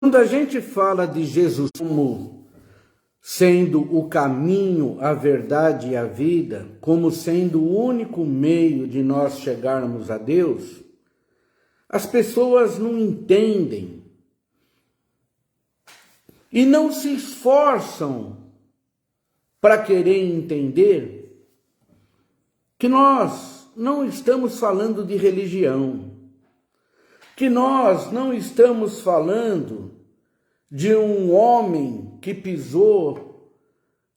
Quando a gente fala de Jesus como sendo o caminho, a verdade e a vida, como sendo o único meio de nós chegarmos a Deus, as pessoas não entendem e não se esforçam para querer entender que nós não estamos falando de religião, que nós não estamos falando de um homem que pisou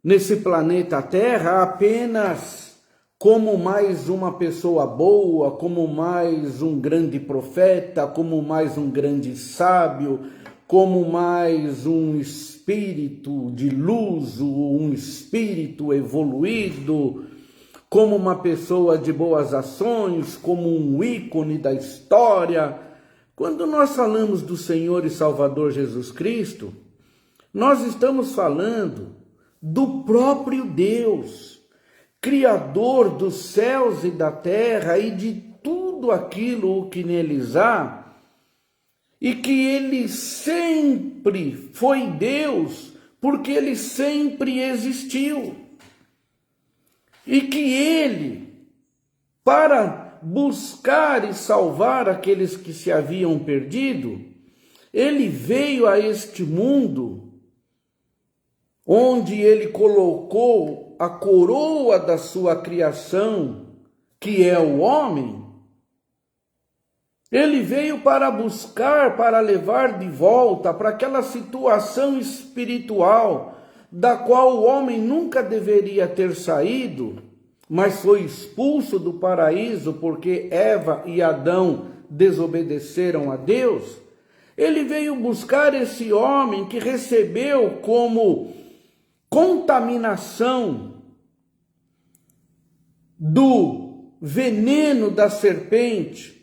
nesse planeta Terra apenas como mais uma pessoa boa, como mais um grande profeta, como mais um grande sábio, como mais um espírito de luz, um espírito evoluído, como uma pessoa de boas ações, como um ícone da história. Quando nós falamos do Senhor e Salvador Jesus Cristo, nós estamos falando do próprio Deus, Criador dos céus e da terra e de tudo aquilo que neles há, e que Ele sempre foi Deus, porque Ele sempre existiu. E que Ele, para buscar e salvar aqueles que se haviam perdido, Ele veio a este mundo, onde Ele colocou a coroa da sua criação, que é o homem. Ele veio para buscar, para levar de volta para aquela situação espiritual da qual o homem nunca deveria ter saído, mas foi expulso do paraíso porque Eva e Adão desobedeceram a Deus. Ele veio buscar esse homem que recebeu como contaminação do veneno da serpente,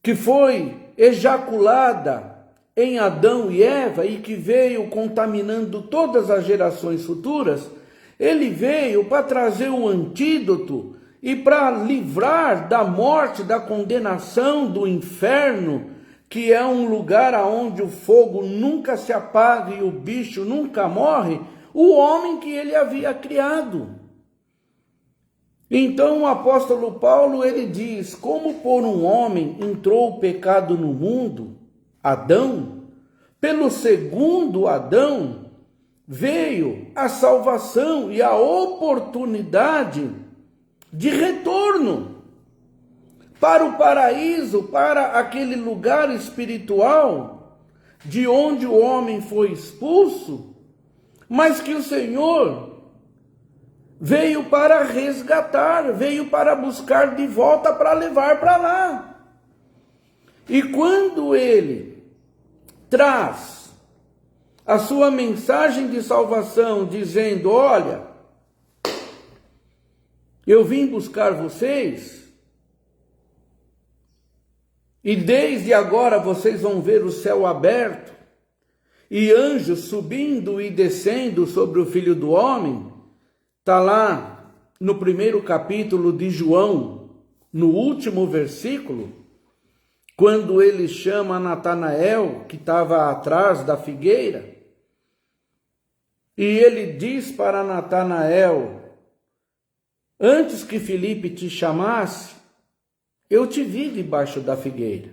que foi ejaculada em Adão e Eva e que veio contaminando todas as gerações futuras. Ele veio para trazer o antídoto e para livrar da morte, da condenação, do inferno, que é um lugar onde o fogo nunca se apaga e o bicho nunca morre, o homem que ele havia criado. Então o apóstolo Paulo, ele diz: como por um homem entrou o pecado no mundo, Adão, pelo segundo Adão veio a salvação e a oportunidade de retorno para o paraíso, para aquele lugar espiritual de onde o homem foi expulso, mas que o Senhor veio para resgatar, veio para buscar de volta, para levar para lá. E quando Ele traz a sua mensagem de salvação, dizendo: olha, eu vim buscar vocês, e desde agora vocês vão ver o céu aberto, e anjos subindo e descendo sobre o Filho do Homem. Está lá no primeiro capítulo de João, no último versículo, quando ele chama Natanael, que estava atrás da figueira, e ele diz para Natanael: antes que Filipe te chamasse, eu te vi debaixo da figueira.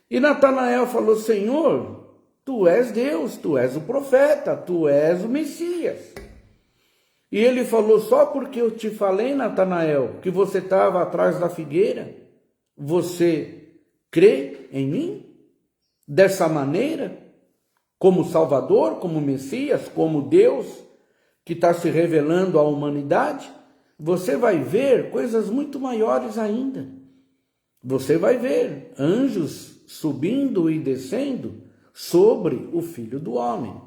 E Natanael falou: Senhor, tu és Deus, tu és o profeta, tu és o Messias. E ele falou: só porque eu te falei, Natanael, que você estava atrás da figueira, você crê em mim? Dessa maneira? Como Salvador, como Messias, como Deus que está se revelando à humanidade? Você vai ver coisas muito maiores ainda. Você vai ver anjos subindo e descendo sobre o Filho do Homem.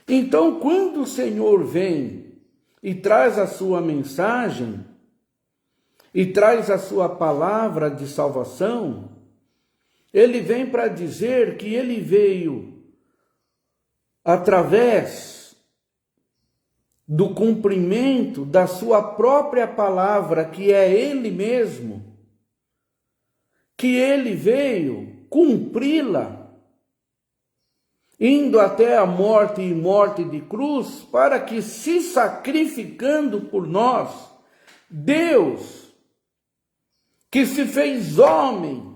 Então, quando o Senhor vem e traz a sua mensagem, e traz a sua palavra de salvação, Ele vem para dizer que Ele veio através do cumprimento da sua própria palavra, que é Ele mesmo, que Ele veio cumpri-la indo até a morte e morte de cruz, para que, se sacrificando por nós, Deus, que se fez homem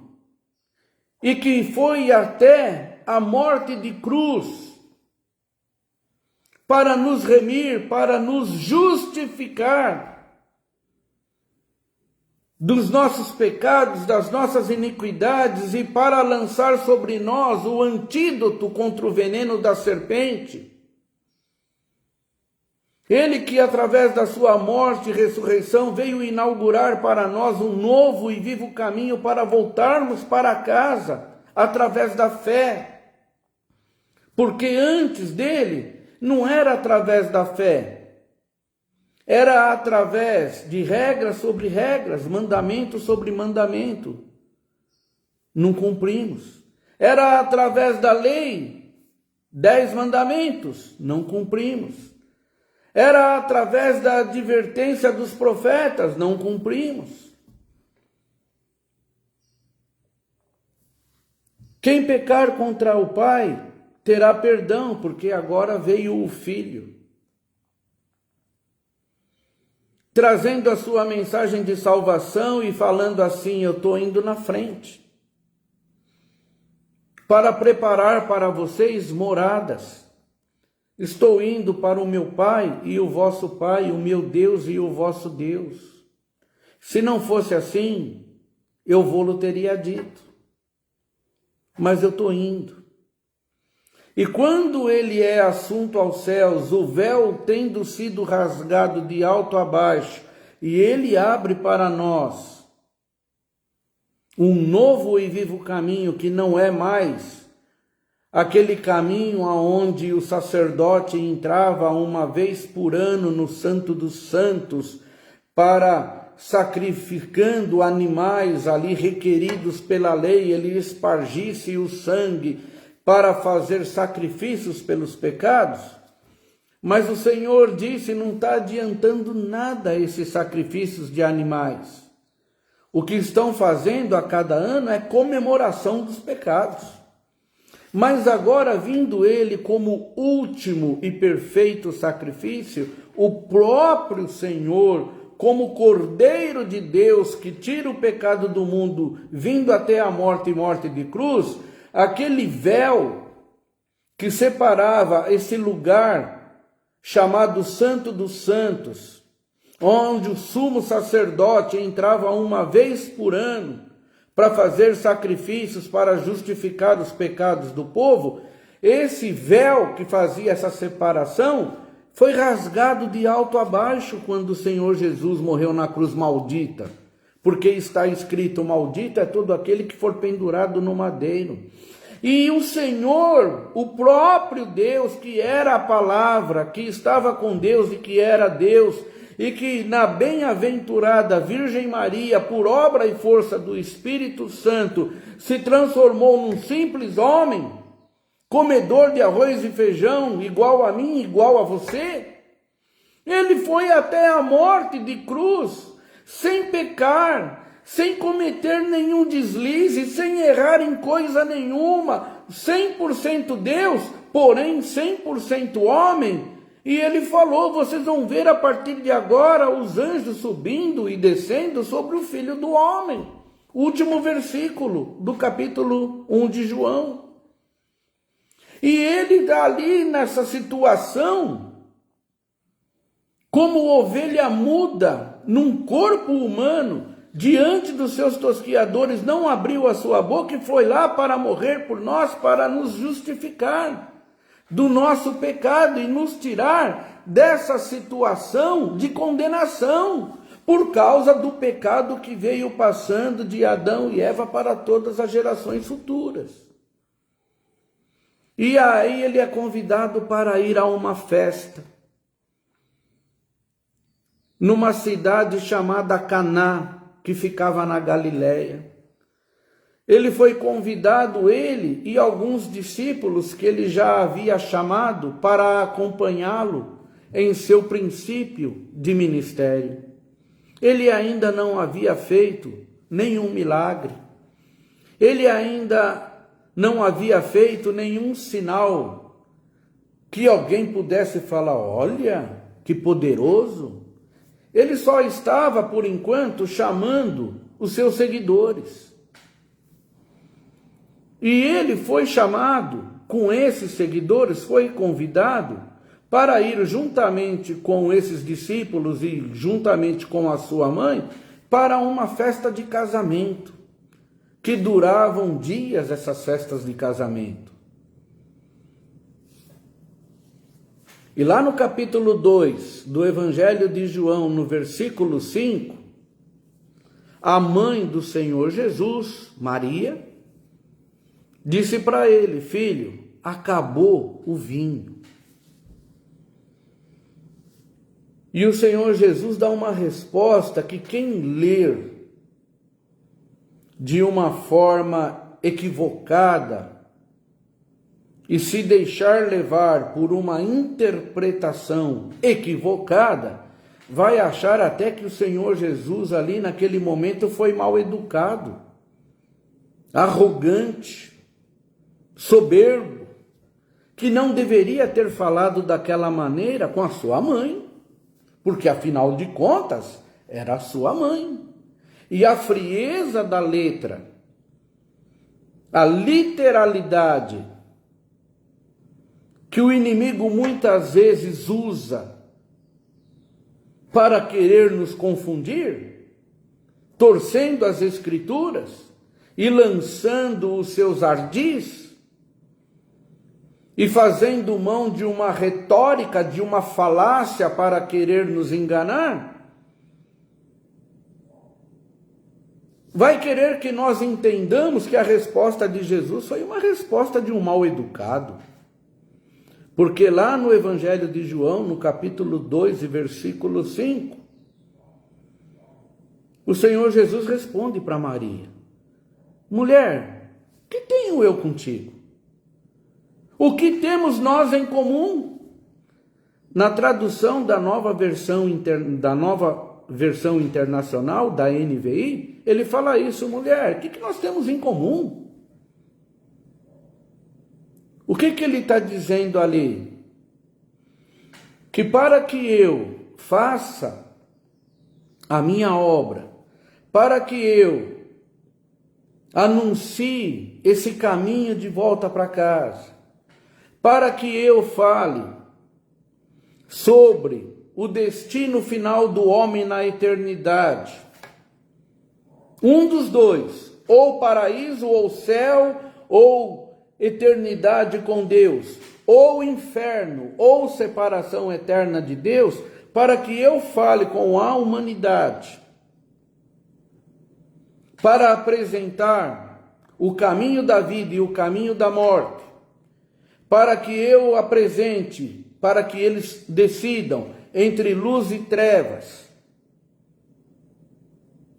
e que foi até a morte de cruz, para nos remir, para nos justificar dos nossos pecados, das nossas iniquidades, e para lançar sobre nós o antídoto contra o veneno da serpente. Ele que, através da sua morte e ressurreição, veio inaugurar para nós um novo e vivo caminho para voltarmos para casa, através da fé. Porque antes dele, não era através da fé. Era através de regras sobre regras, mandamento sobre mandamento. Não cumprimos. Era através da lei, 10 mandamentos, não cumprimos. Era através da advertência dos profetas, não cumprimos. Quem pecar contra o Pai terá perdão, porque agora veio o Filho, trazendo a sua mensagem de salvação e falando assim: eu estou indo na frente, para preparar para vocês moradas. Estou indo para o meu Pai e o vosso Pai, o meu Deus e o vosso Deus. Se não fosse assim, eu vou-lo teria dito. Mas eu estou indo. E quando ele é assunto aos céus, o véu tendo sido rasgado de alto a baixo, e ele abre para nós um novo e vivo caminho, que não é mais aquele caminho aonde o sacerdote entrava uma vez por ano no Santo dos Santos, para sacrificando animais ali requeridos pela lei, ele espargisse o sangue para fazer sacrifícios pelos pecados. Mas o Senhor disse: não está adiantando nada esses sacrifícios de animais. O que estão fazendo a cada ano é comemoração dos pecados. Mas agora, vindo ele como último e perfeito sacrifício, o próprio Senhor, como Cordeiro de Deus que tira o pecado do mundo, vindo até a morte e morte de cruz, aquele véu que separava esse lugar chamado Santo dos Santos, onde o sumo sacerdote entrava uma vez por ano para fazer sacrifícios para justificar os pecados do povo, esse véu que fazia essa separação foi rasgado de alto a baixo quando o Senhor Jesus morreu na cruz maldita, porque está escrito: maldito é todo aquele que for pendurado no madeiro. E o Senhor, o próprio Deus, que era a palavra, que estava com Deus e que era Deus, e que na bem-aventurada Virgem Maria, por obra e força do Espírito Santo, se transformou num simples homem, comedor de arroz e feijão, igual a mim, igual a você. Ele foi até a morte de cruz, sem pecar, sem cometer nenhum deslize, sem errar em coisa nenhuma, 100% Deus, porém 100% homem. E ele falou: vocês vão ver a partir de agora os anjos subindo e descendo sobre o Filho do Homem. Último versículo do capítulo 1 de João. E ele ali nessa situação, como ovelha muda num corpo humano, diante dos seus tosquiadores, não abriu a sua boca e foi lá para morrer por nós, para nos justificar do nosso pecado e nos tirar dessa situação de condenação por causa do pecado que veio passando de Adão e Eva para todas as gerações futuras. E aí ele é convidado para ir a uma festa numa cidade chamada Caná, que ficava na Galileia. Ele foi convidado, ele e alguns discípulos que ele já havia chamado para acompanhá-lo em seu princípio de ministério. Ele ainda não havia feito nenhum milagre. Ele ainda não havia feito nenhum sinal que alguém pudesse falar: olha, que poderoso. Ele só estava, por enquanto, chamando os seus seguidores. E ele foi chamado, com esses seguidores, foi convidado para ir juntamente com esses discípulos e juntamente com a sua mãe para uma festa de casamento, que duravam dias essas festas de casamento. E lá no capítulo 2 do Evangelho de João, no versículo 5, a mãe do Senhor Jesus, Maria, disse para ele: filho, acabou o vinho. E o Senhor Jesus dá uma resposta que quem ler de uma forma equivocada e se deixar levar por uma interpretação equivocada, vai achar até que o Senhor Jesus ali naquele momento foi mal educado, arrogante, soberbo, que não deveria ter falado daquela maneira com a sua mãe, porque afinal de contas era a sua mãe. E a frieza da letra, a literalidade que o inimigo muitas vezes usa para querer nos confundir, torcendo as escrituras e lançando os seus ardis e fazendo mão de uma retórica, de uma falácia para querer nos enganar, vai querer que nós entendamos que a resposta de Jesus foi uma resposta de um mal educado. Porque lá no Evangelho de João, no capítulo 2 e versículo 5, o Senhor Jesus responde para Maria: mulher, que tenho eu contigo? O que temos nós em comum? Na tradução da nova versão internacional, da NVI, ele fala isso: mulher, o que nós temos em comum? O que ele está dizendo ali? Que para que eu faça a minha obra, para que eu anuncie esse caminho de volta para casa, para que eu fale sobre o destino final do homem na eternidade, um dos dois, ou paraíso, ou céu, ou eternidade com Deus, ou inferno, ou separação eterna de Deus, para que eu fale com a humanidade, para apresentar o caminho da vida e o caminho da morte, para que eu apresente, para que eles decidam entre luz e trevas,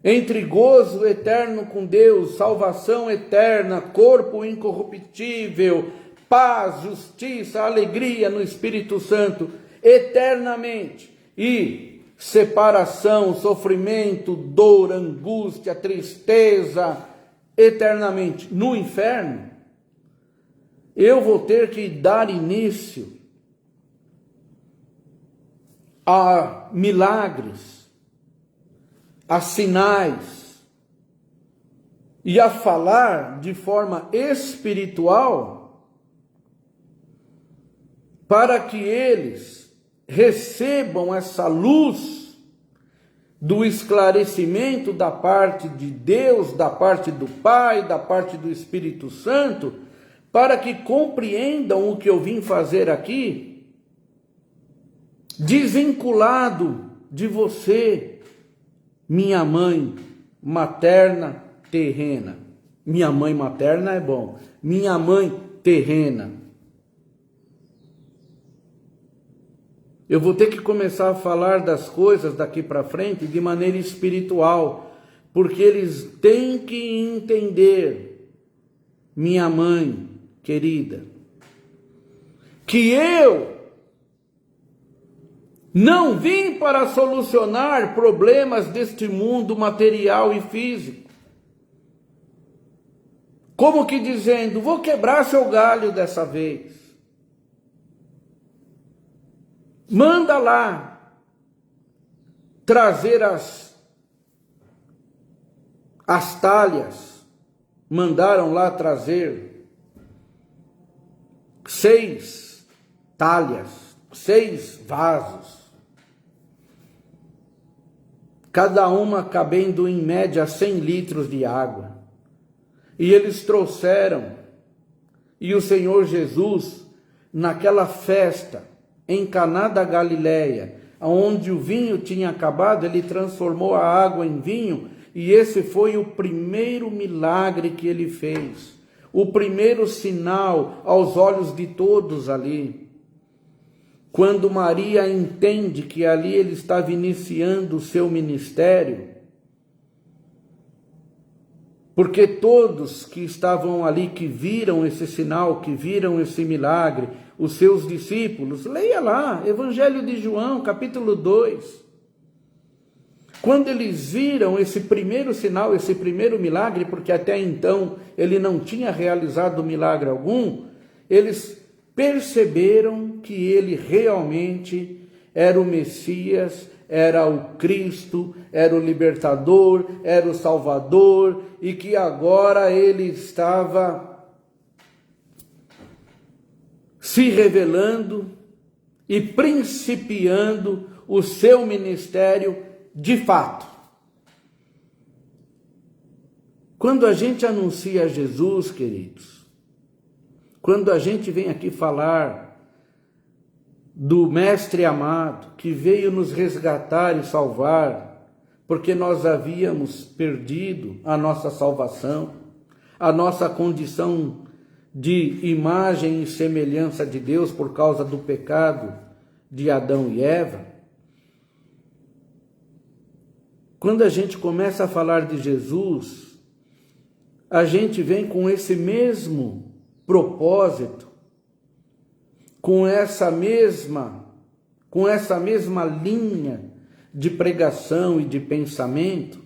entre gozo eterno com Deus, salvação eterna, corpo incorruptível, paz, justiça, alegria no Espírito Santo, eternamente, e separação, sofrimento, dor, angústia, tristeza, eternamente no inferno, eu vou ter que dar início a milagres, a sinais e a falar de forma espiritual para que eles recebam essa luz do esclarecimento da parte de Deus, da parte do Pai, da parte do Espírito Santo, para que compreendam o que eu vim fazer aqui, desvinculado de você, minha mãe materna terrena. Minha mãe materna é bom. Minha mãe terrena. Eu vou ter que começar a falar das coisas daqui para frente de maneira espiritual, porque eles têm que entender, minha mãe querida, que eu não vim para solucionar problemas deste mundo material e físico. como que dizendo: vou quebrar seu galho dessa vez. Manda lá trazer as talhas. Mandaram lá trazer 6 talhas, 6 vasos, cada uma cabendo em média 100 litros de água. E eles trouxeram, e o Senhor Jesus, naquela festa em Caná da Galileia, onde o vinho tinha acabado, ele transformou a água em vinho, e esse foi o primeiro milagre que ele fez, o primeiro sinal aos olhos de todos ali. Quando Maria entende que ali ele estava iniciando o seu ministério, porque todos que estavam ali, que viram esse sinal, que viram esse milagre, os seus discípulos, leia lá, Evangelho de João, capítulo 2. Quando eles viram esse primeiro sinal, esse primeiro milagre, porque até então ele não tinha realizado milagre algum, eles perceberam que ele realmente era o Messias, era o Cristo, era o libertador, era o Salvador, e que agora ele estava se revelando e principiando o seu ministério de fato. Quando a gente anuncia Jesus, queridos, quando a gente vem aqui falar do Mestre amado, que veio nos resgatar e salvar, porque nós havíamos perdido a nossa salvação, a nossa condição de imagem e semelhança de Deus por causa do pecado de Adão e Eva. Quando a gente começa a falar de Jesus, a gente vem com esse mesmo propósito, com essa mesma linha de pregação e de pensamento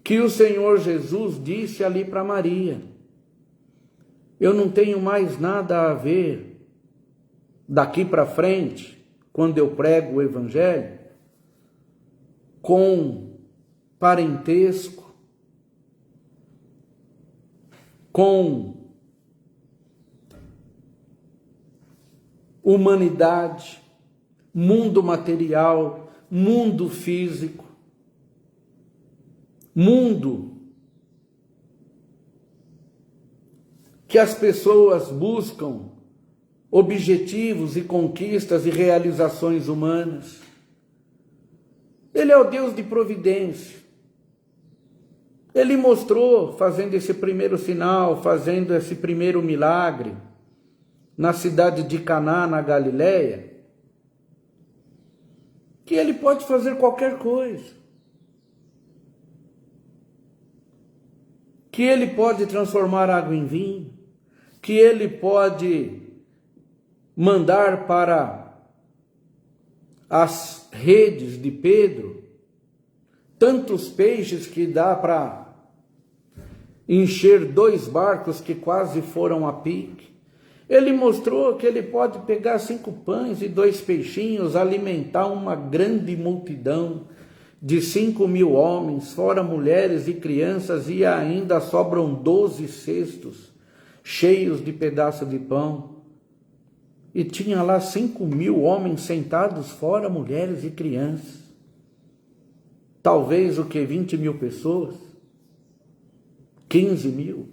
que o Senhor Jesus disse ali para Maria: eu não tenho mais nada a ver daqui para frente, quando eu prego o Evangelho, com parentesco, com humanidade, mundo material, mundo físico, mundo que as pessoas buscam objetivos e conquistas e realizações humanas. Ele é o Deus de providência. Ele mostrou, fazendo esse primeiro sinal, fazendo esse primeiro milagre, na cidade de Caná, na Galileia, que ele pode fazer qualquer coisa. Que ele pode transformar água em vinho, que ele pode mandar para as redes de Pedro tantos peixes que dá para encher 2 barcos que quase foram a pique. Ele mostrou que ele pode pegar 5 pães e 2 peixinhos, alimentar uma grande multidão de 5.000 homens, fora mulheres e crianças, e ainda sobram 12 cestos cheios de pedaços de pão. E tinha lá 5.000 homens sentados, fora mulheres e crianças. Talvez 20.000 pessoas? 15.000?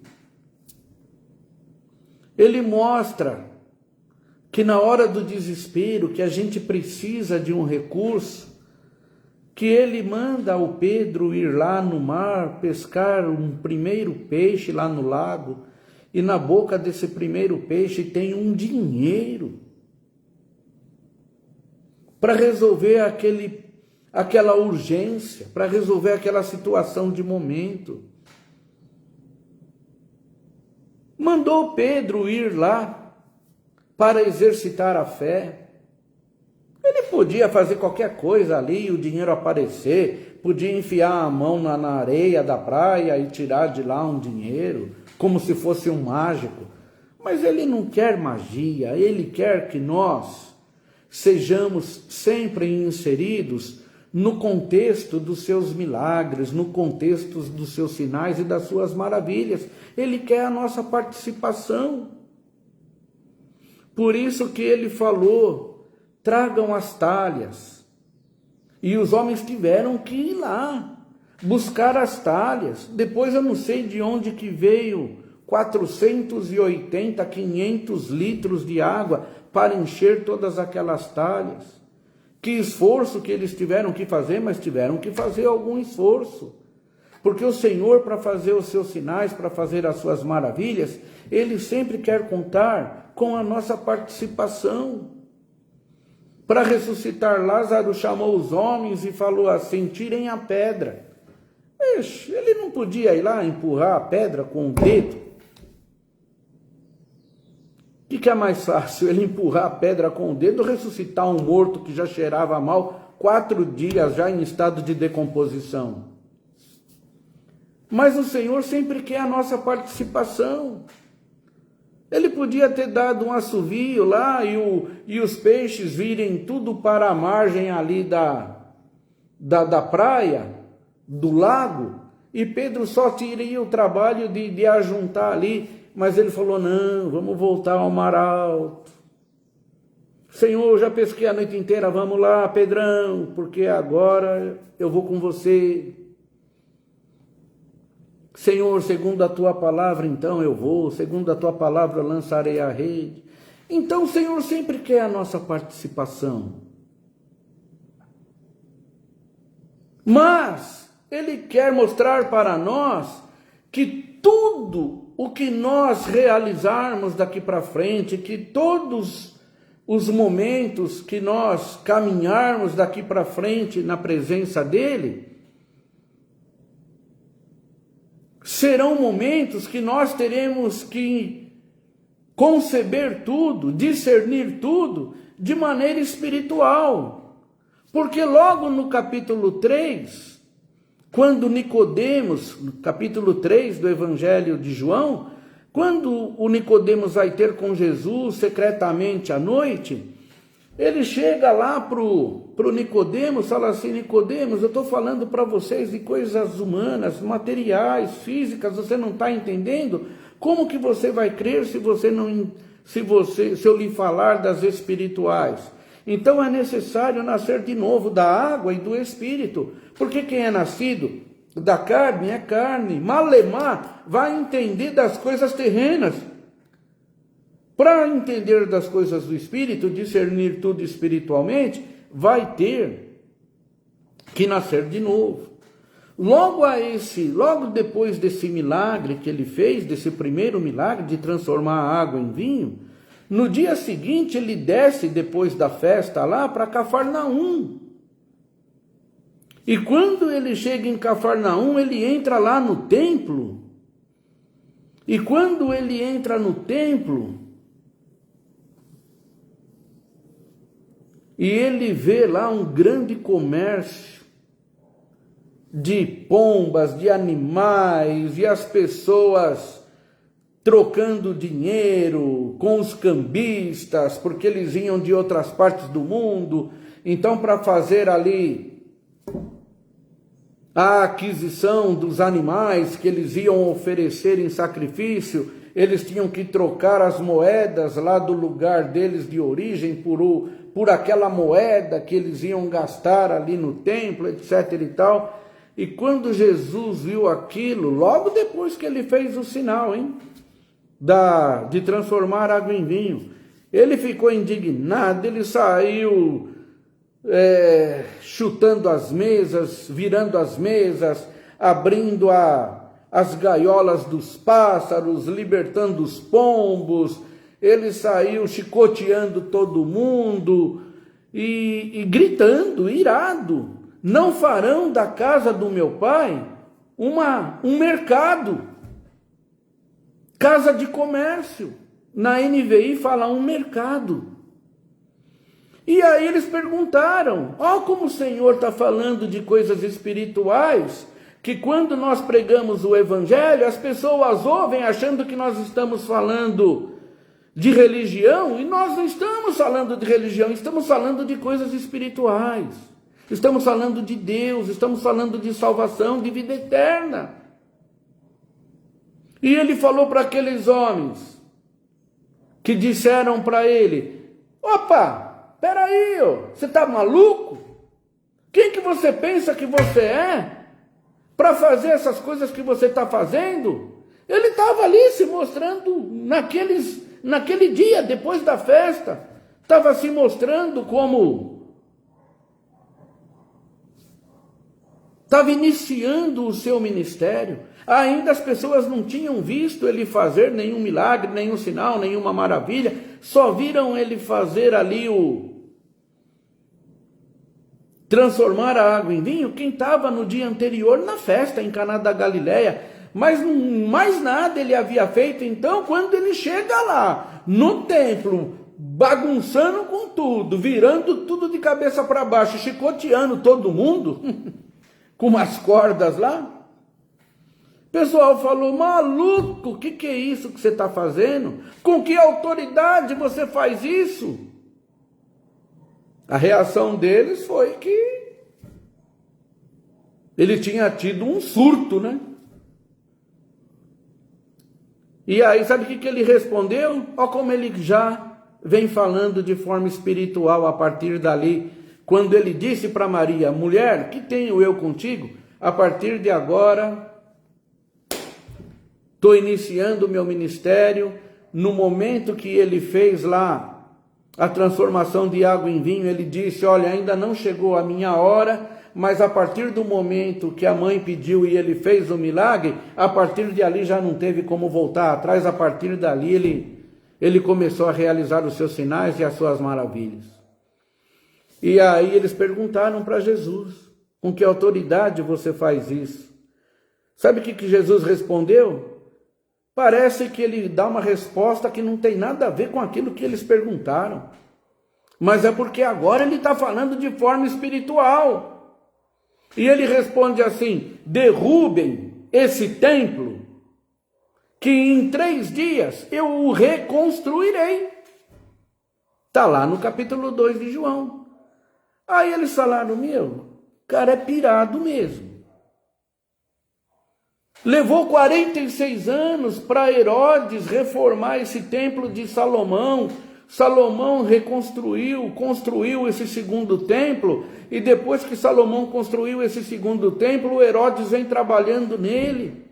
Ele mostra que na hora do desespero, que a gente precisa de um recurso, que ele manda o Pedro ir lá no mar, pescar um primeiro peixe lá no lago, e na boca desse primeiro peixe tem um dinheiro para resolver aquela urgência, para resolver aquela situação de momento. Mandou Pedro ir lá para exercitar a fé. Ele podia fazer qualquer coisa ali, o dinheiro aparecer, podia enfiar a mão na areia da praia e tirar de lá um dinheiro, como se fosse um mágico. Mas ele não quer magia, ele quer que nós sejamos sempre inseridos no contexto dos seus milagres, no contexto dos seus sinais e das suas maravilhas. Ele quer a nossa participação. Por isso que ele falou, tragam as talhas. E os homens tiveram que ir lá, buscar as talhas. Depois eu não sei de onde que veio 480, 500 litros de água para encher todas aquelas talhas. Que esforço que eles tiveram que fazer, mas tiveram que fazer algum esforço. Porque o Senhor, para fazer os seus sinais, para fazer as suas maravilhas, Ele sempre quer contar com a nossa participação. Para ressuscitar Lázaro, chamou os homens e falou assim, tirem a pedra. Ele não podia ir lá empurrar a pedra com o dedo? O que é mais fácil? Ele empurrar a pedra com o dedo ou ressuscitar um morto que já cheirava mal 4 dias já em estado de decomposição? Mas o Senhor sempre quer a nossa participação. Ele podia ter dado um assovio lá e os peixes virem tudo para a margem ali da praia, do lago, e Pedro só teria o trabalho de ajuntar ali. Mas ele falou, não, vamos voltar ao mar alto. Senhor, já pesquei a noite inteira, vamos lá, Pedrão, porque agora eu vou com você. Senhor, segundo a tua palavra, então eu vou, segundo a tua palavra eu lançarei a rede. Então o Senhor sempre quer a nossa participação. Mas Ele quer mostrar para nós que tudo o que nós realizarmos daqui para frente, que todos os momentos que nós caminharmos daqui para frente na presença dEle, serão momentos que nós teremos que conceber tudo, discernir tudo de maneira espiritual. Porque logo no capítulo 3, quando Nicodemos, no capítulo 3 do Evangelho de João, quando o Nicodemos vai ter com Jesus secretamente à noite, ele chega lá pro Nicodemos, fala assim, Nicodemos, eu estou falando para vocês de coisas humanas, materiais, físicas, você não está entendendo? Como que você vai crer se eu lhe falar das espirituais? Então é necessário nascer de novo da água e do Espírito, porque quem é nascido da carne é carne, malemar vai entender das coisas terrenas. Para entender das coisas do Espírito, discernir tudo espiritualmente, vai ter que nascer de novo. Logo depois desse milagre que ele fez, desse primeiro milagre de transformar a água em vinho, no dia seguinte ele desce depois da festa lá para Cafarnaum. E quando ele chega em Cafarnaum, ele entra lá no templo. E quando ele entra no templo, e ele vê lá um grande comércio de pombas, de animais, e as pessoas trocando dinheiro com os cambistas, porque eles vinham de outras partes do mundo. Então, para fazer ali a aquisição dos animais que eles iam oferecer em sacrifício, eles tinham que trocar as moedas lá do lugar deles de origem por aquela moeda que eles iam gastar ali no templo, etc. e tal. E quando Jesus viu aquilo, logo depois que ele fez o sinal, de transformar água em vinho, ele ficou indignado, ele saiu chutando as mesas, virando as mesas, abrindo as gaiolas dos pássaros, libertando os pombos. Ele saiu chicoteando todo mundo e gritando, irado, não farão da casa do meu pai um mercado, casa de comércio. Na NVI fala um mercado. E aí eles perguntaram, como o Senhor está falando de coisas espirituais, que quando nós pregamos o Evangelho, as pessoas ouvem achando que nós estamos falando de religião, e nós não estamos falando de religião, estamos falando de coisas espirituais. Estamos falando de Deus, estamos falando de salvação, de vida eterna. E ele falou para aqueles homens que disseram para ele: opa, peraí, você está maluco? Quem que você pensa que você é para fazer essas coisas que você está fazendo? Ele estava ali se mostrando naquele dia, depois da festa, estava se mostrando como... estava iniciando o seu ministério. Ainda as pessoas não tinham visto ele fazer nenhum milagre, nenhum sinal, nenhuma maravilha. Só viram ele fazer ali transformar a água em vinho, quem estava no dia anterior na festa em Caná da Galileia. Mas mais nada ele havia feito. Então, quando ele chega lá no templo, bagunçando com tudo, virando tudo de cabeça para baixo, chicoteando todo mundo, com umas cordas lá, o pessoal falou: maluco, o que é isso que você está fazendo? Com que autoridade você faz isso? A reação deles foi que ele tinha tido um surto, né? E aí, sabe o que ele respondeu? Olha como ele já vem falando de forma espiritual a partir dali. Quando ele disse para Maria: mulher, que tenho eu contigo? A partir de agora, estou iniciando o meu ministério. No momento que ele fez lá a transformação de água em vinho, ele disse: olha, ainda não chegou a minha hora, mas a partir do momento que a mãe pediu e ele fez o milagre, a partir de ali já não teve como voltar atrás. A partir dali ele começou a realizar os seus sinais e as suas maravilhas. E aí eles perguntaram para Jesus: com que autoridade você faz isso? Sabe o que Jesus respondeu? Parece que ele dá uma resposta que não tem nada a ver com aquilo que eles perguntaram. Mas é porque agora ele está falando de forma espiritual. E ele responde assim: derrubem esse templo, que em 3 dias eu o reconstruirei. Está lá no capítulo 2 de João. Aí eles falaram: meu, cara é pirado mesmo. Levou 46 anos para Herodes reformar esse templo de Salomão. Salomão construiu esse segundo templo, e depois que Salomão construiu esse segundo templo, Herodes vem trabalhando nele.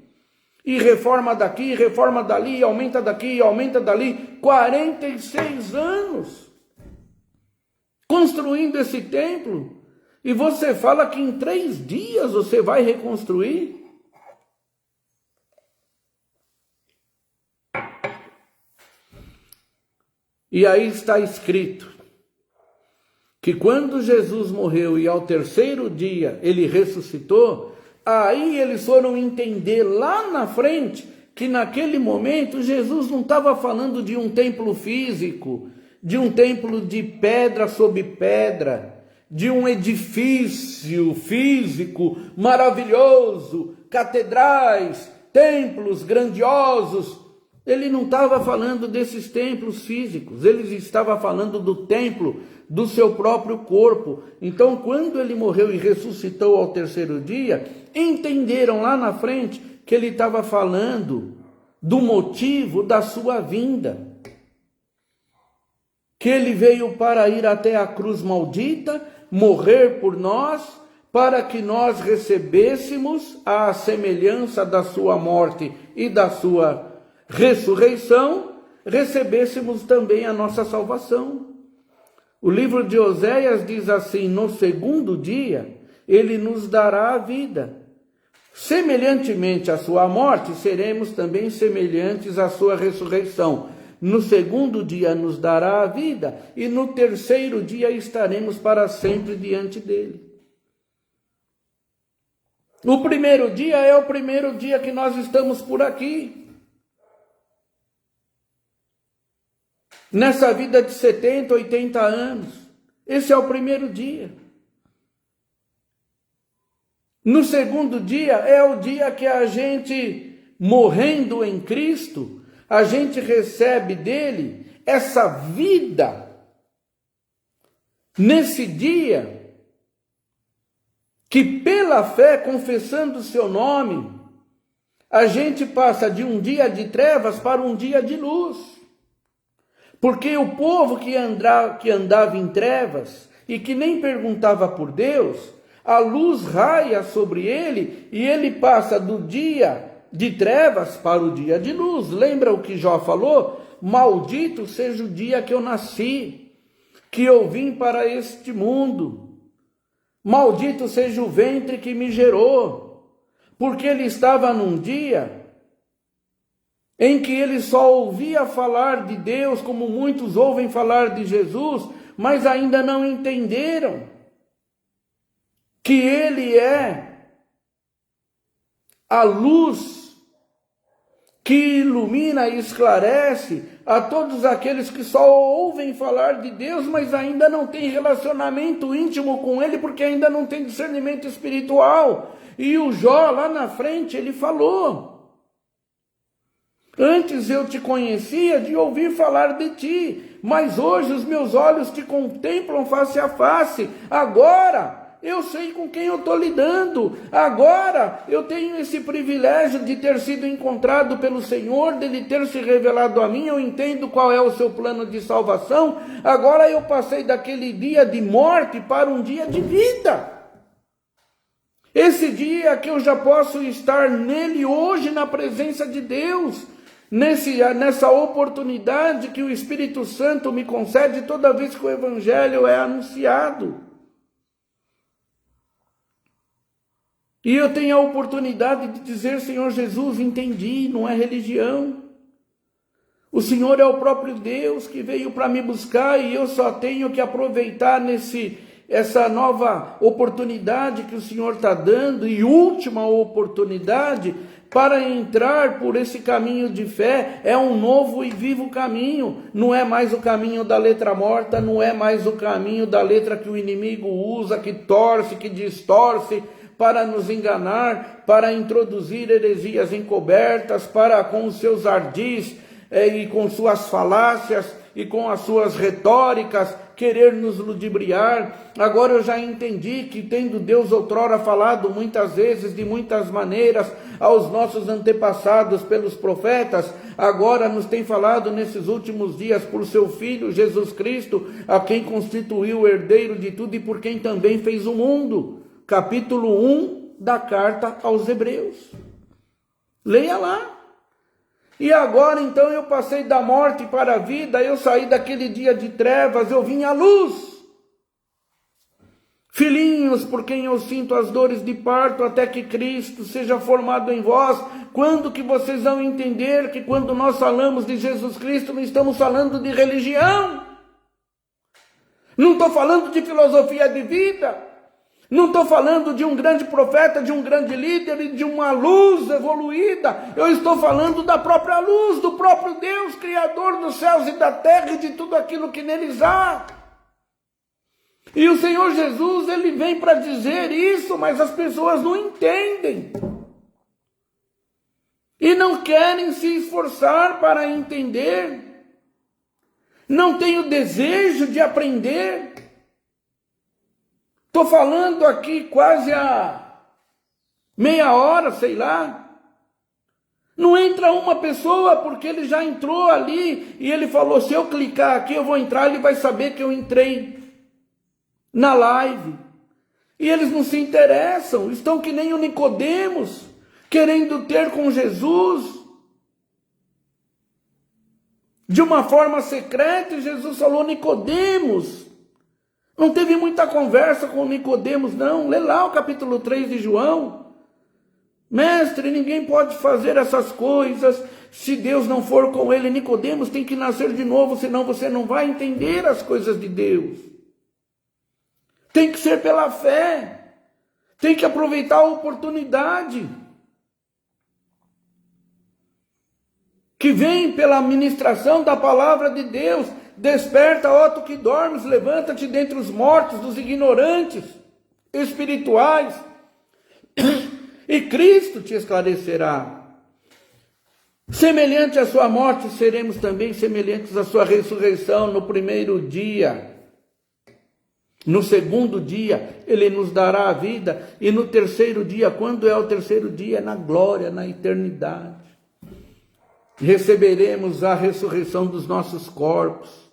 E reforma daqui, reforma dali, aumenta daqui, aumenta dali. 46 anos construindo esse templo. E você fala que em 3 dias você vai reconstruir? E aí está escrito que quando Jesus morreu e ao 3º dia ele ressuscitou, aí eles foram entender lá na frente que naquele momento Jesus não estava falando de um templo físico, de um templo de pedra sobre pedra, de um edifício físico maravilhoso, catedrais, templos grandiosos. Ele não estava falando desses templos físicos, ele estava falando do templo do seu próprio corpo. Então, quando ele morreu e ressuscitou ao 3º dia, entenderam lá na frente que ele estava falando do motivo da sua vinda. Que ele veio para ir até a cruz maldita, morrer por nós, para que nós recebêssemos a semelhança da sua morte e da sua ressurreição, recebêssemos também a nossa salvação. O livro de Oséias diz assim: no 2º dia ele nos dará a vida. Semelhantemente à sua morte, seremos também semelhantes à sua ressurreição. No 2º dia nos dará a vida, e no 3º dia estaremos para sempre diante dele. O 1º dia é o 1º dia que nós estamos por aqui. Nessa vida de 70, 80 anos, esse é o 1º dia. No segundo dia é o dia que a gente, morrendo em Cristo, a gente recebe dele essa vida. Nesse dia, que pela fé, confessando o seu nome, a gente passa de um dia de trevas para um dia de luz. Porque o povo que andava em trevas e que nem perguntava por Deus, a luz raia sobre ele e ele passa do dia de trevas para o dia de luz. Lembra o que Jó falou? Maldito seja o dia que eu nasci, que eu vim para este mundo. Maldito seja o ventre que me gerou, porque ele estava num dia em que ele só ouvia falar de Deus, como muitos ouvem falar de Jesus, mas ainda não entenderam que ele é a luz que ilumina e esclarece a todos aqueles que só ouvem falar de Deus, mas ainda não têm relacionamento íntimo com ele, porque ainda não tem discernimento espiritual. E o Jó, lá na frente, ele falou: antes eu te conhecia de ouvir falar de ti, mas hoje os meus olhos te contemplam face a face. Agora eu sei com quem eu estou lidando. Agora eu tenho esse privilégio de ter sido encontrado pelo Senhor, dele ter se revelado a mim. Eu entendo qual é o seu plano de salvação. Agora eu passei daquele dia de morte para um dia de vida. Esse dia que eu já posso estar nele hoje, na presença de Deus. Nessa oportunidade que o Espírito Santo me concede toda vez que o Evangelho é anunciado. E eu tenho a oportunidade de dizer: Senhor Jesus, entendi, não é religião. O Senhor é o próprio Deus que veio para me buscar e eu só tenho que aproveitar essa nova oportunidade que o Senhor está dando, e última oportunidade para entrar por esse caminho de fé. É um novo e vivo caminho, não é mais o caminho da letra morta, não é mais o caminho da letra que o inimigo usa, que torce, que distorce, para nos enganar, para introduzir heresias encobertas, para com os seus ardis e com suas falácias e com as suas retóricas querer nos ludibriar. Agora eu já entendi que, tendo Deus outrora falado muitas vezes, de muitas maneiras, aos nossos antepassados pelos profetas, agora nos tem falado nesses últimos dias por seu Filho Jesus Cristo, a quem constituiu o herdeiro de tudo e por quem também fez o mundo. Capítulo 1 da carta aos Hebreus. Leia lá. E agora então eu passei da morte para a vida, eu saí daquele dia de trevas, eu vim à luz. Filhinhos, por quem eu sinto as dores de parto, até que Cristo seja formado em vós. Quando que vocês vão entender que quando nós falamos de Jesus Cristo, não estamos falando de religião? Não estou falando de filosofia de vida. Não estou falando de um grande profeta, de um grande líder e de uma luz evoluída. Eu estou falando da própria luz, do próprio Deus, Criador dos céus e da terra e de tudo aquilo que neles há. E o Senhor Jesus, ele vem para dizer isso, mas as pessoas não entendem. E não querem se esforçar para entender. Não têm o desejo de aprender. Estou falando aqui quase há meia hora, sei lá. Não entra uma pessoa porque ele já entrou ali e ele falou: se eu clicar aqui eu vou entrar, ele vai saber que eu entrei na live. E eles não se interessam, estão que nem o Nicodemos, querendo ter com Jesus de uma forma secreta. E Jesus falou: Nicodemos. Não teve muita conversa com Nicodemos, não. Lê lá o capítulo 3 de João. Mestre, ninguém pode fazer essas coisas se Deus não for com ele. Nicodemos tem que nascer de novo, senão você não vai entender as coisas de Deus. Tem que ser pela fé. Tem que aproveitar a oportunidade que vem pela ministração da palavra de Deus. Desperta, ó tu que dormes, levanta-te dentre os mortos, dos ignorantes espirituais. e Cristo te esclarecerá. Semelhante à sua morte, seremos também semelhantes à sua ressurreição no primeiro dia. No segundo dia, ele nos dará a vida. E no terceiro dia, quando é o terceiro dia? Na glória, na eternidade. Receberemos a ressurreição dos nossos corpos.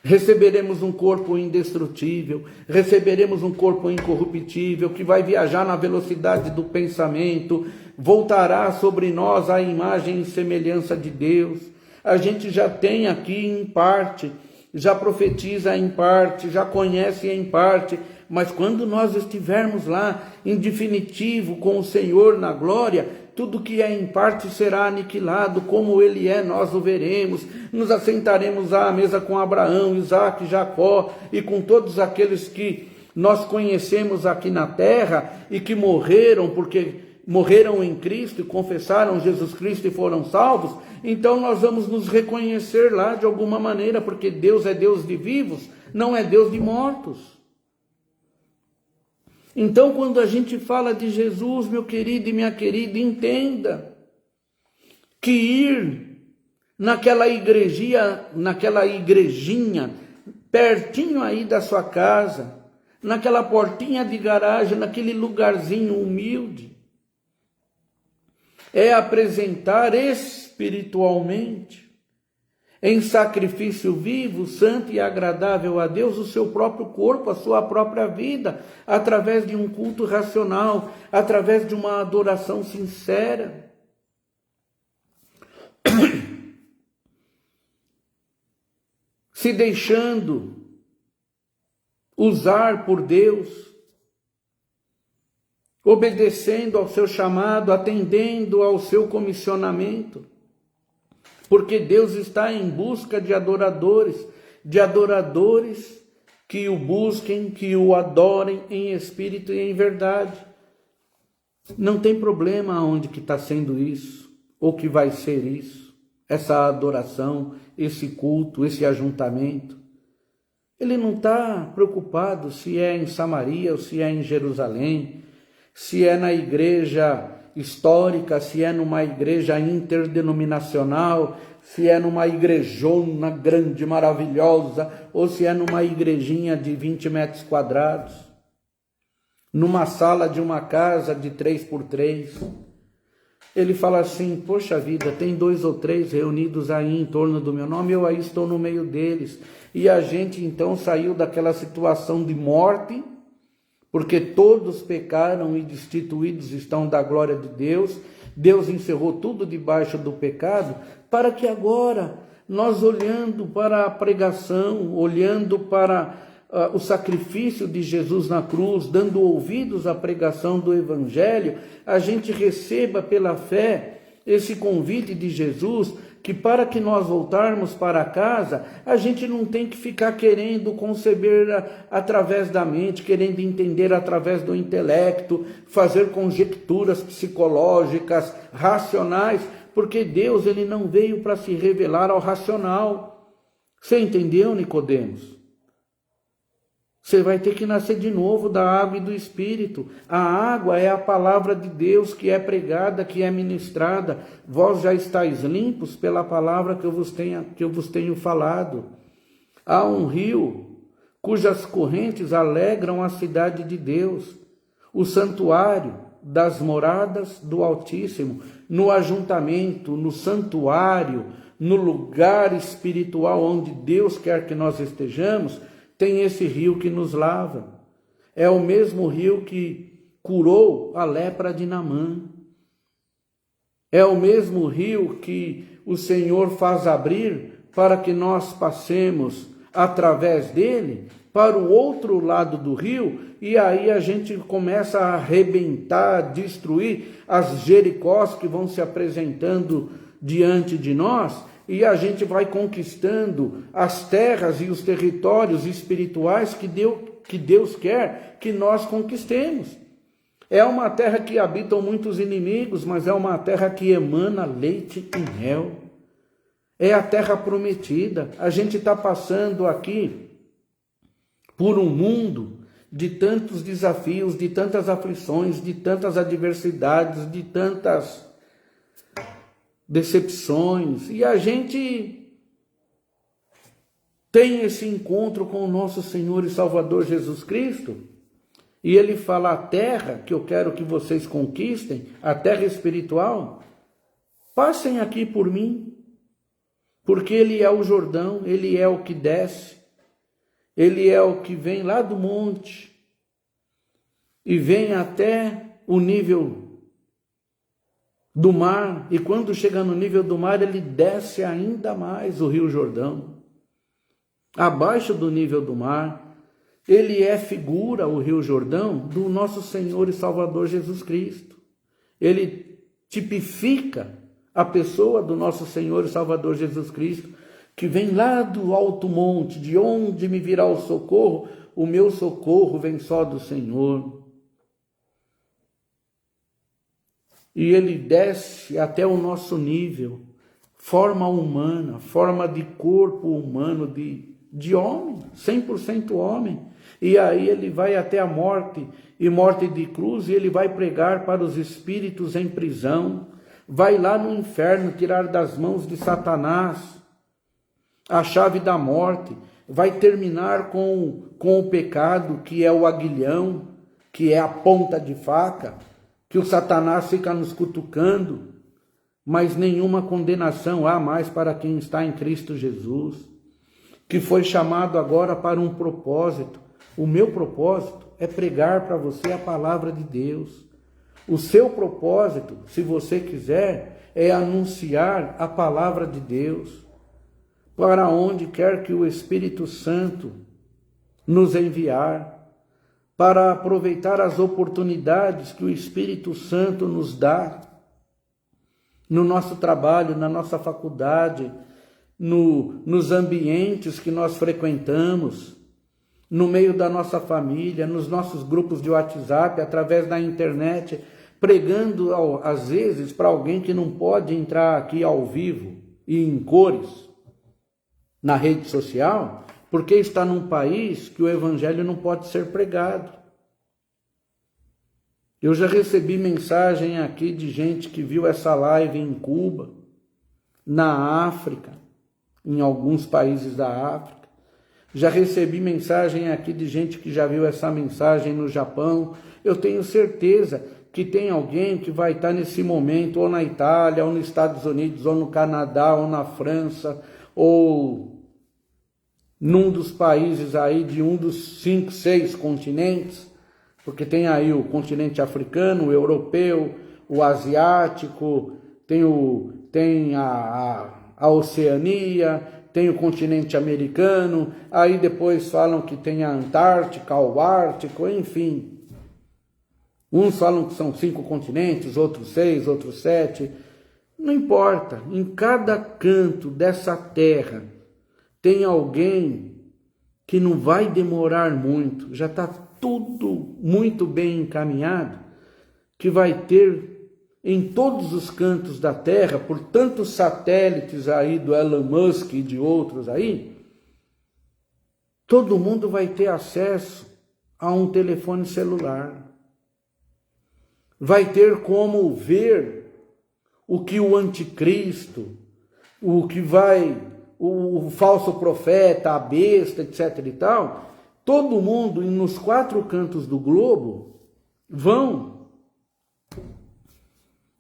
Receberemos um corpo indestrutível, receberemos um corpo incorruptível, que vai viajar na velocidade do pensamento, voltará sobre nós a imagem e semelhança de Deus. A gente já tem aqui em parte, já profetiza em parte, já conhece em parte, mas quando nós estivermos lá, em definitivo, com o Senhor na glória, tudo que é em parte será aniquilado, como ele é, nós o veremos. Nos assentaremos à mesa com Abraão, Isaque, Jacó e com todos aqueles que nós conhecemos aqui na terra e que morreram porque morreram em Cristo e confessaram Jesus Cristo e foram salvos. Então nós vamos nos reconhecer lá de alguma maneira, porque Deus é Deus de vivos, não é Deus de mortos. Então, quando a gente fala de Jesus, meu querido e minha querida, entenda que ir naquela igrejinha, pertinho aí da sua casa, naquela portinha de garagem, naquele lugarzinho humilde, é apresentar espiritualmente, em sacrifício vivo, santo e agradável a Deus, o seu próprio corpo, a sua própria vida, através de um culto racional, através de uma adoração sincera. Se deixando usar por Deus, obedecendo ao seu chamado, atendendo ao seu comissionamento. Porque Deus está em busca de adoradores que o busquem, que o adorem em espírito e em verdade. Não tem problema onde que está sendo isso, ou que vai ser isso, essa adoração, esse culto, esse ajuntamento. Ele não está preocupado se é em Samaria ou se é em Jerusalém, se é na igreja histórica, se é numa igreja interdenominacional, se é numa igrejona grande, maravilhosa, ou se é numa igrejinha de 20 metros quadrados, numa sala de uma casa de 3x3. Ele fala assim, poxa vida, tem 2 ou 3 reunidos aí em torno do meu nome, eu aí estou no meio deles. E a gente então saiu daquela situação de morte, porque todos pecaram e destituídos estão da glória de Deus. Deus encerrou tudo debaixo do pecado, para que agora, nós olhando para a pregação, olhando para o sacrifício de Jesus na cruz, dando ouvidos à pregação do Evangelho, a gente receba pela fé esse convite de Jesus, que para que nós voltarmos para casa, a gente não tem que ficar querendo conceber através da mente, querendo entender através do intelecto, fazer conjecturas psicológicas, racionais, porque Deus ele não veio para se revelar ao racional. Você entendeu, Nicodemos? Você vai ter que nascer de novo da água e do Espírito. A água é a palavra de Deus que é pregada, que é ministrada. Vós já estáis limpos pela palavra que eu vos tenho falado. Há um rio cujas correntes alegram a cidade de Deus, o santuário das moradas do Altíssimo, no ajuntamento, no santuário, no lugar espiritual onde Deus quer que nós estejamos. Tem esse rio que nos lava. É o mesmo rio que curou a lepra de Naamã. É o mesmo rio que o Senhor faz abrir para que nós passemos através dele para o outro lado do rio, e aí a gente começa a arrebentar, destruir as Jericós que vão se apresentando diante de nós, e a gente vai conquistando as terras e os territórios espirituais que Deus quer que nós conquistemos. É uma terra que habitam muitos inimigos, mas é uma terra que emana leite e mel. É a terra prometida. A gente está passando aqui por um mundo de tantos desafios, de tantas aflições, de tantas adversidades, de tantas decepções. E a gente tem esse encontro com o nosso Senhor e Salvador Jesus Cristo, e Ele fala: a terra que eu quero que vocês conquistem, a terra espiritual, passem aqui por mim, porque Ele é o Jordão, Ele é o que desce, Ele é o que vem lá do monte e vem até o nível do mar. E quando chega no nível do mar, Ele desce ainda mais o Rio Jordão. Abaixo do nível do mar, Ele é figura, o Rio Jordão, do nosso Senhor e Salvador Jesus Cristo. Ele tipifica a pessoa do nosso Senhor e Salvador Jesus Cristo, que vem lá do alto monte, de onde me virá o socorro? O meu socorro vem só do Senhor. E Ele desce até o nosso nível, forma humana, forma de corpo humano, de homem, 100% homem. E aí Ele vai até a morte, e morte de cruz, e Ele vai pregar para os espíritos em prisão, vai lá no inferno tirar das mãos de Satanás a chave da morte, vai terminar com o pecado, que é o aguilhão, que é a ponta de faca, que o Satanás fica nos cutucando, mas nenhuma condenação há mais para quem está em Cristo Jesus, que foi chamado agora para um propósito. O meu propósito é pregar para você a palavra de Deus. O seu propósito, se você quiser, é anunciar a palavra de Deus para onde quer que o Espírito Santo nos enviar, para aproveitar as oportunidades que o Espírito Santo nos dá no nosso trabalho, na nossa faculdade, nos ambientes que nós frequentamos, no meio da nossa família, nos nossos grupos de WhatsApp, através da internet, pregando às vezes para alguém que não pode entrar aqui ao vivo e em cores na rede social, porque está num país que o evangelho não pode ser pregado. Eu já recebi mensagem aqui de gente que viu essa live em Cuba, na África, em alguns países da África. Já recebi mensagem aqui de gente que já viu essa mensagem no Japão. Eu tenho certeza que tem alguém que vai estar nesse momento ou na Itália, ou nos Estados Unidos, ou no Canadá, ou na França, ou num dos países aí de um dos 5, 6 continentes, porque tem aí o continente africano, o europeu, o asiático, tem a Oceania, tem o continente americano, aí depois falam que tem a Antártica, o Ártico, enfim. Uns falam que são 5 continentes, outros 6, outros 7. Não importa, em cada canto dessa terra tem alguém que não vai demorar muito, já está tudo muito bem encaminhado, que vai ter em todos os cantos da Terra, por tantos satélites aí do Elon Musk e de outros aí, todo mundo vai ter acesso a um telefone celular. Vai ter como ver o que o anticristo, o falso profeta, a besta, etc. e tal, todo mundo nos 4 cantos do globo vão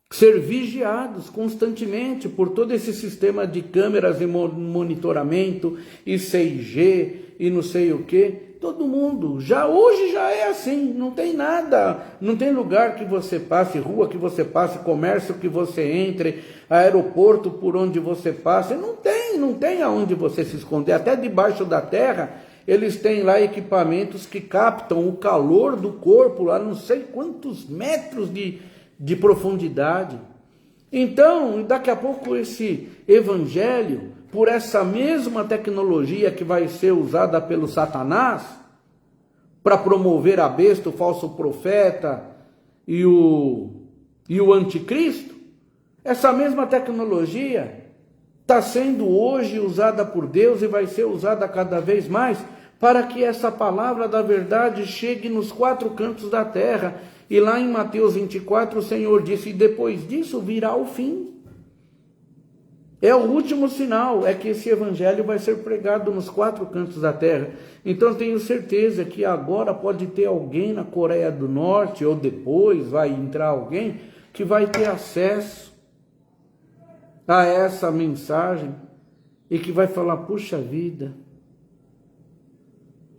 ser vigiados constantemente por todo esse sistema de câmeras e monitoramento e 6G e não sei o que. Todo mundo, hoje já é assim, não tem nada, não tem lugar que você passe, rua que você passe, comércio que você entre, aeroporto por onde você passe, não tem aonde você se esconder, até debaixo da terra eles têm lá equipamentos que captam o calor do corpo, lá não sei quantos metros de profundidade. Então, daqui a pouco esse evangelho, por essa mesma tecnologia que vai ser usada pelo Satanás para promover a besta, o falso profeta e o anticristo, essa mesma tecnologia está sendo hoje usada por Deus e vai ser usada cada vez mais para que essa palavra da verdade chegue nos 4 cantos da terra. E lá em Mateus 24, o Senhor disse, e depois disso virá o fim. É o último sinal, é que esse evangelho vai ser pregado nos 4 cantos da terra. Então tenho certeza que agora pode ter alguém na Coreia do Norte, ou depois vai entrar alguém, que vai ter acesso a essa mensagem, e que vai falar, puxa vida,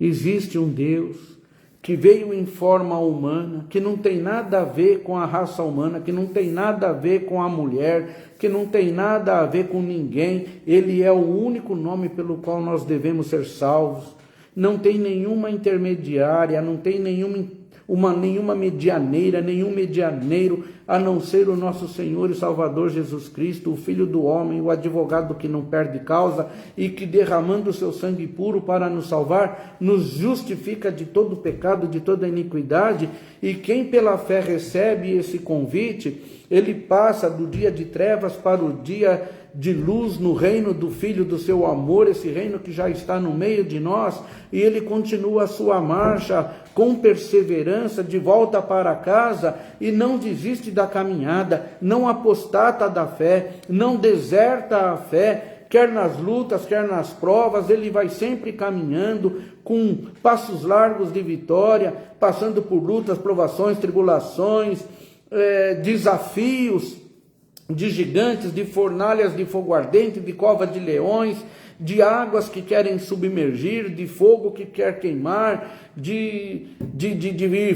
existe um Deus que veio em forma humana, que não tem nada a ver com a raça humana, que não tem nada a ver com a mulher, que não tem nada a ver com ninguém. Ele é o único nome pelo qual nós devemos ser salvos. Não tem nenhuma intermediária, não tem nenhuma medianeira, nenhum medianeiro, a não ser o nosso Senhor e Salvador Jesus Cristo, o Filho do homem, o advogado que não perde causa e que, derramando o seu sangue puro para nos salvar, nos justifica de todo pecado, de toda iniquidade. E quem pela fé recebe esse convite, ele passa do dia de trevas para o dia de luz no reino do Filho do seu amor, esse reino que já está no meio de nós, e ele continua a sua marcha com perseverança de volta para casa e não desiste da caminhada, não apostata da fé, não deserta a fé, quer nas lutas, quer nas provas, ele vai sempre caminhando com passos largos de vitória, passando por lutas, provações, tribulações, desafios de gigantes, de fornalhas de fogo ardente, de cova de leões, de águas que querem submergir, de fogo que quer queimar, de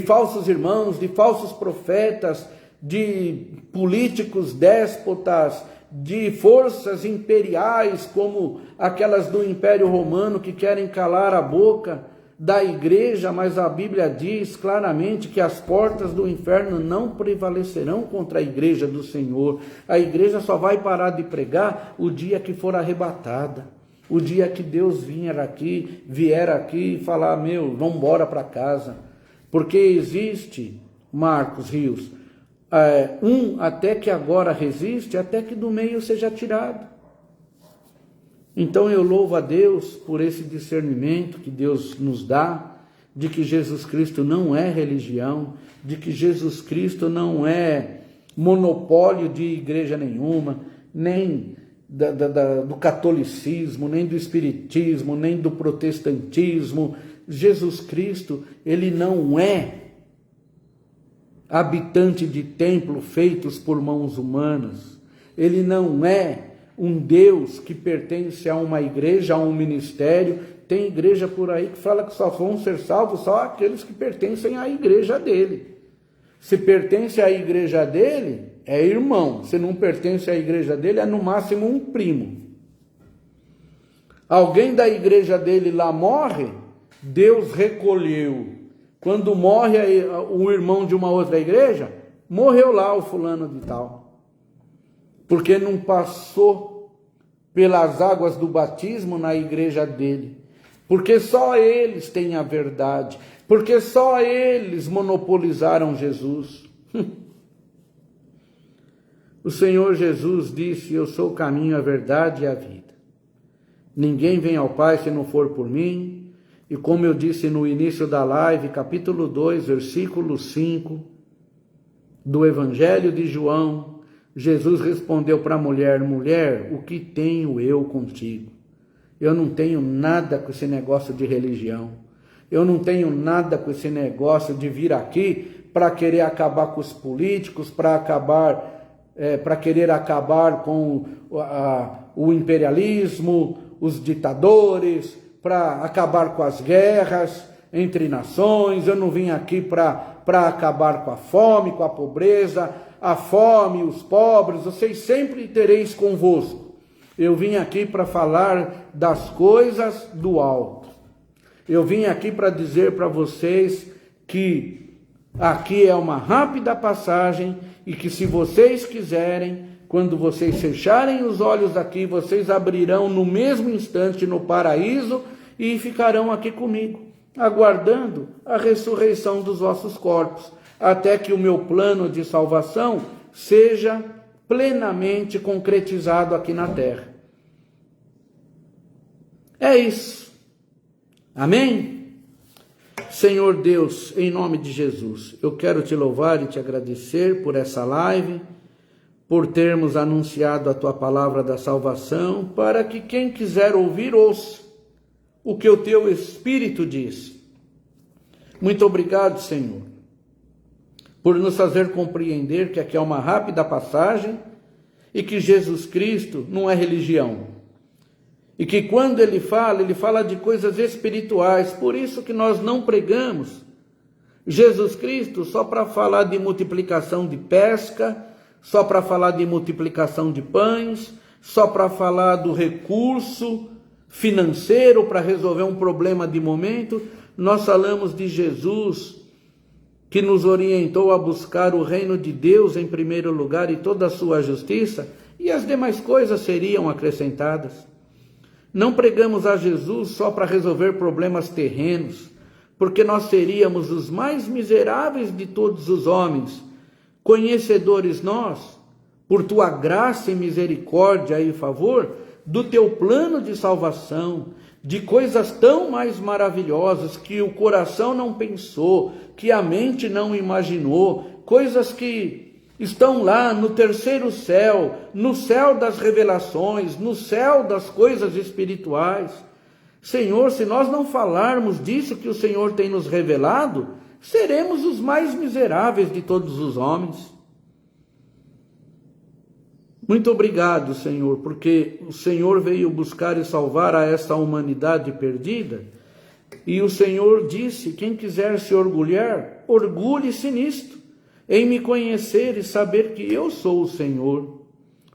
falsos irmãos, de falsos profetas, de políticos déspotas, de forças imperiais como aquelas do Império Romano que querem calar a boca da igreja, mas a Bíblia diz claramente que as portas do inferno não prevalecerão contra a igreja do Senhor. A igreja só vai parar de pregar o dia que for arrebatada, o dia que Deus vier aqui e falar, vamos embora para casa. Porque existe, Marcos Rios, até que agora resiste, até que do meio seja tirado. Então eu louvo a Deus por esse discernimento que Deus nos dá, de que Jesus Cristo não é religião, de que Jesus Cristo não é monopólio de igreja nenhuma, nem do catolicismo, nem do espiritismo, nem do protestantismo. Jesus Cristo, ele não é habitante de templo feitos por mãos humanas, ele não é um Deus que pertence a uma igreja, a um ministério. Tem igreja por aí que fala que só vão ser salvos só aqueles que pertencem à igreja dele. Se pertence à igreja dele, é irmão. Se não pertence à igreja dele, é no máximo um primo. Alguém da igreja dele lá morre, Deus recolheu. Quando morre o irmão de uma outra igreja, morreu lá o fulano de tal. Porque não passou pelas águas do batismo na igreja dele. Porque só eles têm a verdade. Porque só eles monopolizaram Jesus. O Senhor Jesus disse, eu sou o caminho, a verdade e a vida. Ninguém vem ao Pai se não for por mim. E como eu disse no início da live, capítulo 2, versículo 5, do Evangelho de João, Jesus respondeu para a mulher, mulher, o que tenho eu contigo? Eu não tenho nada com esse negócio de religião. Eu não tenho nada com esse negócio de vir aqui para querer acabar com os políticos, para querer acabar com o imperialismo, os ditadores, para acabar com as guerras entre nações. Eu não vim aqui para acabar com a fome, com a pobreza, a fome, os pobres, vocês sempre tereis convosco. Eu vim aqui para falar das coisas do alto. Eu vim aqui para dizer para vocês que aqui é uma rápida passagem e que se vocês quiserem, quando vocês fecharem os olhos aqui, vocês abrirão no mesmo instante no paraíso e ficarão aqui comigo, aguardando a ressurreição dos vossos corpos, até que o meu plano de salvação seja plenamente concretizado aqui na terra. É isso. Amém? Senhor Deus, em nome de Jesus, eu quero te louvar e te agradecer por essa live, por termos anunciado a tua palavra da salvação, para que quem quiser ouvir, ouça o que o teu Espírito diz. Muito obrigado, Senhor, por nos fazer compreender que aqui é uma rápida passagem e que Jesus Cristo não é religião. E que quando ele fala de coisas espirituais. Por isso que nós não pregamos Jesus Cristo só para falar de multiplicação de pesca, só para falar de multiplicação de pães, só para falar do recurso financeiro para resolver um problema de momento. Nós falamos de Jesus, que nos orientou a buscar o reino de Deus em primeiro lugar e toda a sua justiça, e as demais coisas seriam acrescentadas. Não pregamos a Jesus só para resolver problemas terrenos, porque nós seríamos os mais miseráveis de todos os homens, conhecedores nós, por tua graça e misericórdia e favor, do teu plano de salvação, de coisas tão mais maravilhosas que o coração não pensou, que a mente não imaginou, coisas que estão lá no terceiro céu, no céu das revelações, no céu das coisas espirituais. Senhor, se nós não falarmos disso que o Senhor tem nos revelado, seremos os mais miseráveis de todos os homens. Muito obrigado, Senhor, porque o Senhor veio buscar e salvar a essa humanidade perdida, e o Senhor disse: quem quiser se orgulhar, orgulhe-se nisto, em me conhecer e saber que eu sou o Senhor.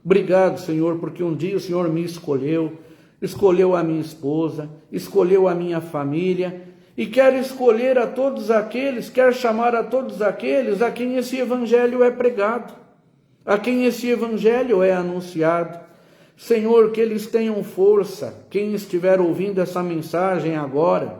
Obrigado, Senhor, porque um dia o Senhor me escolheu a minha esposa, escolheu a minha família, e quer escolher a todos aqueles, quer chamar a todos aqueles a quem esse evangelho é pregado, a quem esse evangelho é anunciado. Senhor, que eles tenham força, quem estiver ouvindo essa mensagem agora,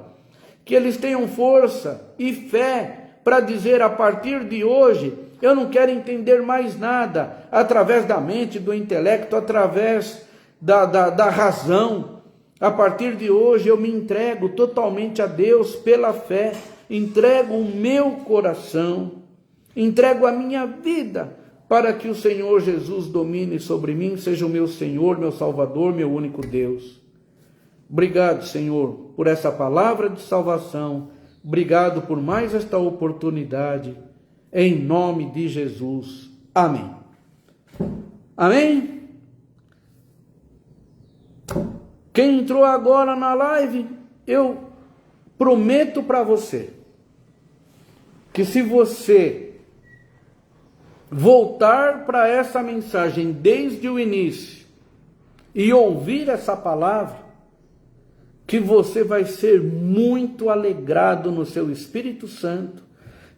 que eles tenham força e fé para dizer: a partir de hoje, eu não quero entender mais nada através da mente, do intelecto, através da razão. A partir de hoje eu me entrego totalmente a Deus pela fé, entrego o meu coração, entrego a minha vida, para que o Senhor Jesus domine sobre mim, seja o meu Senhor, meu Salvador, meu único Deus. Obrigado, Senhor, por essa palavra de salvação. Obrigado por mais esta oportunidade. Em nome de Jesus. Amém. Amém? Quem entrou agora na live, eu prometo para você que se você voltar para essa mensagem desde o início e ouvir essa palavra, que você vai ser muito alegrado no seu Espírito Santo,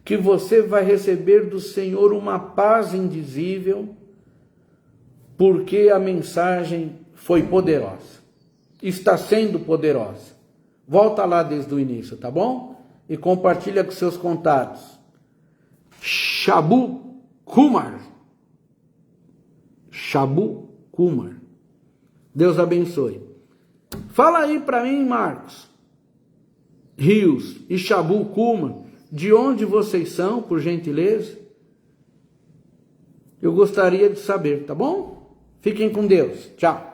que você vai receber do Senhor uma paz indizível, porque a mensagem foi poderosa, está sendo poderosa. Volta lá desde o início, tá bom? E compartilha com seus contatos. Shabu Kumar. Shabu Kumar. Deus abençoe. Fala aí para mim, Marcos Rios e Shabu Kumar, de onde vocês são, por gentileza? Eu gostaria de saber, tá bom? Fiquem com Deus. Tchau.